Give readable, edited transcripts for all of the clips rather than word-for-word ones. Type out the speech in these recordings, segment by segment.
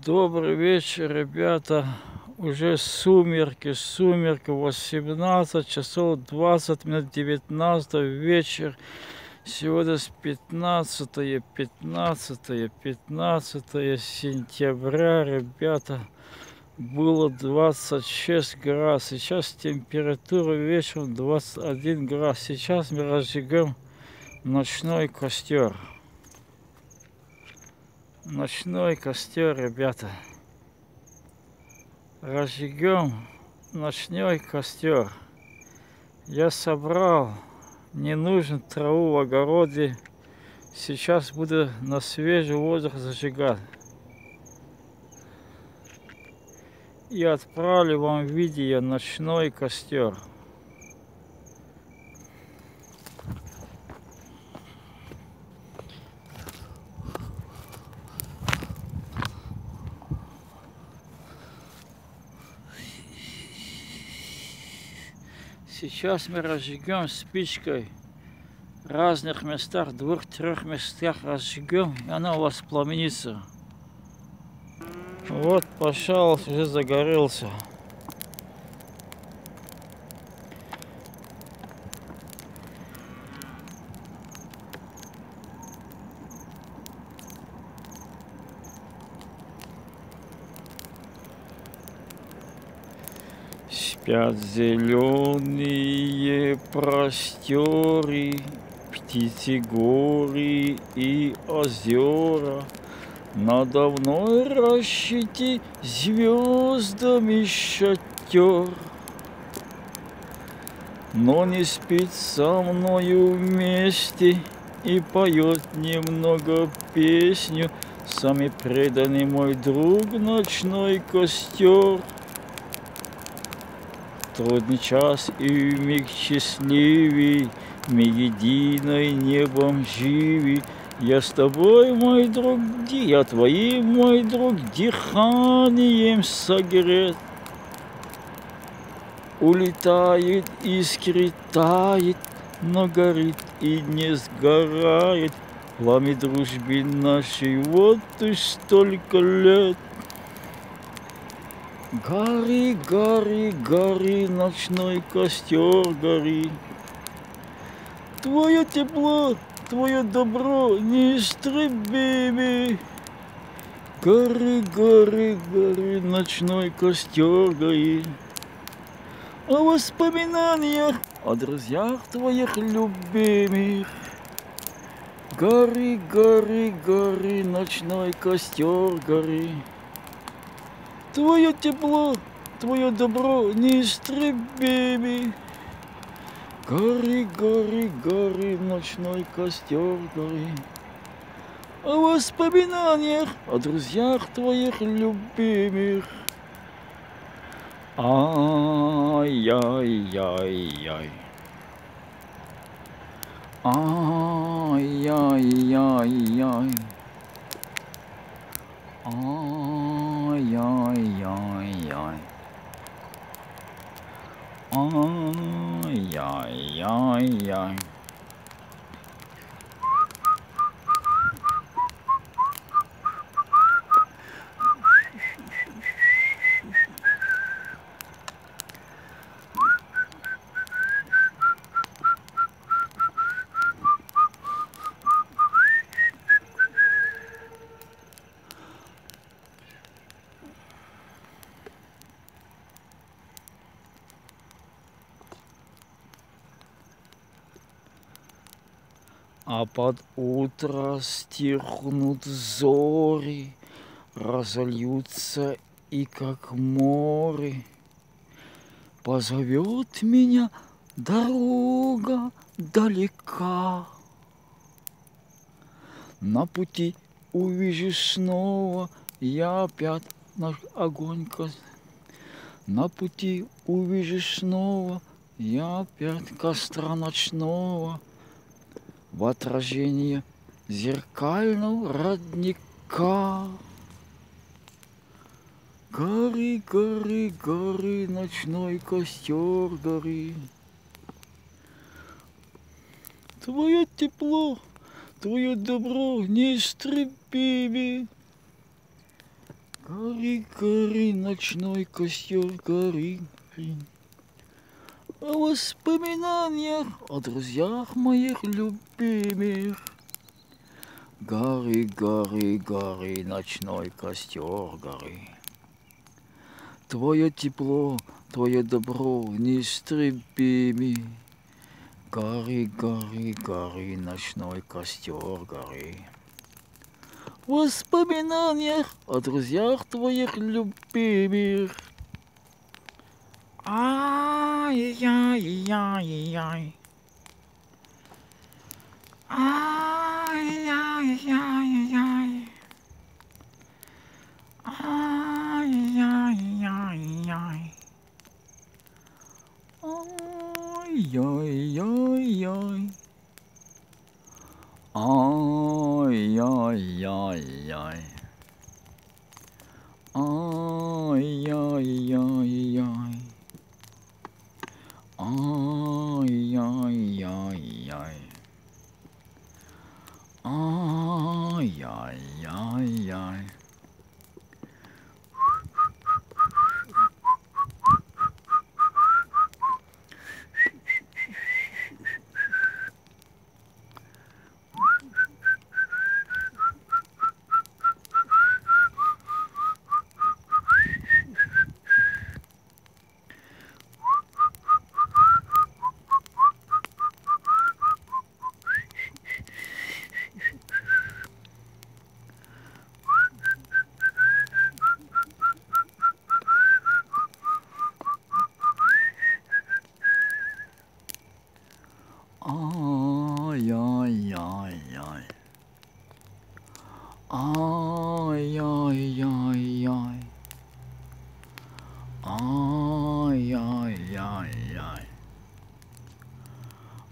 Добрый вечер, ребята. Уже сумерки, 18 часов 20 минут 19 вечер. Сегодня с 15 сентября, ребята. Было 26 градусов. Сейчас температура вечером 21 градус. Сейчас мы разжигаем ночной костер. Ночной костер, ребята. Разжигем ночной костер. Я собрал ненужную траву в огороде. Сейчас буду на свежий воздух зажигать. И отправлю вам видео ночной костер. Сейчас мы разжигем спичкой в разных местах, в 2-3 местах разжигем, и она у вас пламенится. Вот, пожалуйста, уже загорелся. Спят зеленые простеры, птицы горы и озера. Надо мной расчети звездами шатер. Но не спит со мною вместе и поет немного песню самый преданный мой друг ночной костер. Трудный час и миг счастливей, мы единой небом живи. Я с тобой, мой друг, я твоим, мой друг, дыханием согрет. Улетает, искрит, тает, но горит и не сгорает. Пламя дружбы нашей вот уж столько лет. Гори, гори, гори, ночной костер гори. Твое тепло, твое добро неистребимы. Гори, гори, гори, ночной костер гори. О воспоминаниях, о друзьях твоих любимых. Гори, гори, гори, ночной костер гори. Твое тепло, твое добро неистребимы. Гори, гори, гори, ночной костер гори. О воспоминаниях, о друзьях твоих любимых. Ай-яй-яй-яй. Ай-яй-яй-яй. Ай-яй-яй-яй. Ай-яй-яй-яй. А под утро стихнут зори, разольются и как море. Позовет меня дорога далека. На пути увижу снова я опять наш огонь. На пути увижу снова я опять костра ночного. В отражение зеркального родника. Гори, гори, гори, ночной костер гори. Твое тепло, твое добро неистребимо. Гори, гори, ночной костер, гори, гори. О воспоминаниях, о друзьях моих любимых. Гори, гори, гори, ночной костер, гори. Твое тепло, твое добро неистребимы. Гори, гори, гори, ночной костер, гори. В воспоминаниях о друзьях твоих любимых. Ай-яй-яй-яй. Ай-яй-яй-яй. Ай-яй-яй-яй. Ай-яй-яй-яй. Ай-яй-яй-яй. Ай-яй-яй-яй. Ай-яй-яй-яй. Ай-яй-яй-яй. Ай-яй-яй-яй. Ай-яй-яй-яй. Ай-яй-яй-яй.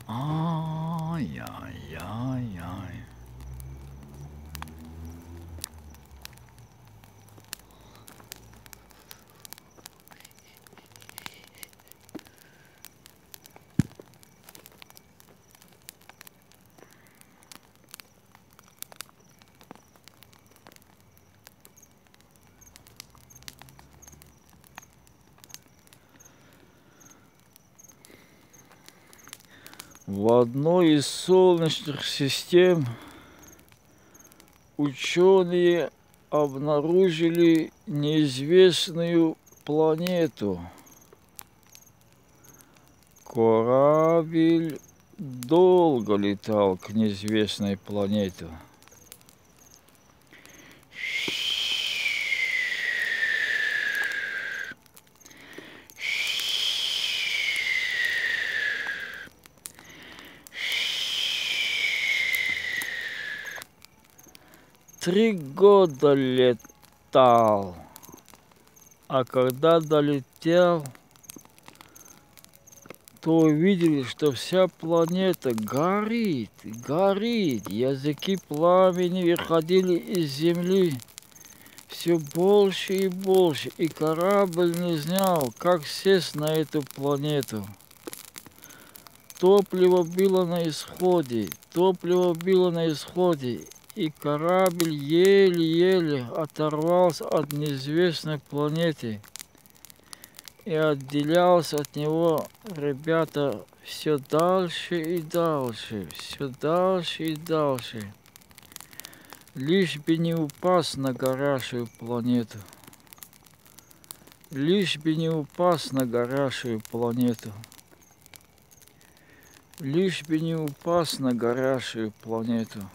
Ай-яй-яй-яй. В одной из солнечных систем ученые обнаружили неизвестную планету. Корабль долго летал к неизвестной планете. Три года летал, а когда долетел, то увидели, что вся планета горит, горит. Языки пламени выходили из земли все больше и больше, и корабль не знал, как сесть на эту планету. Топливо было на исходе, и корабль еле-еле оторвался от неизвестной планеты. И отделялся от него, ребята, все дальше и дальше, лишь бы не упасть на горящую планету. Лишь бы не упасть на горящую планету. Лишь бы не упасть на горящую планету.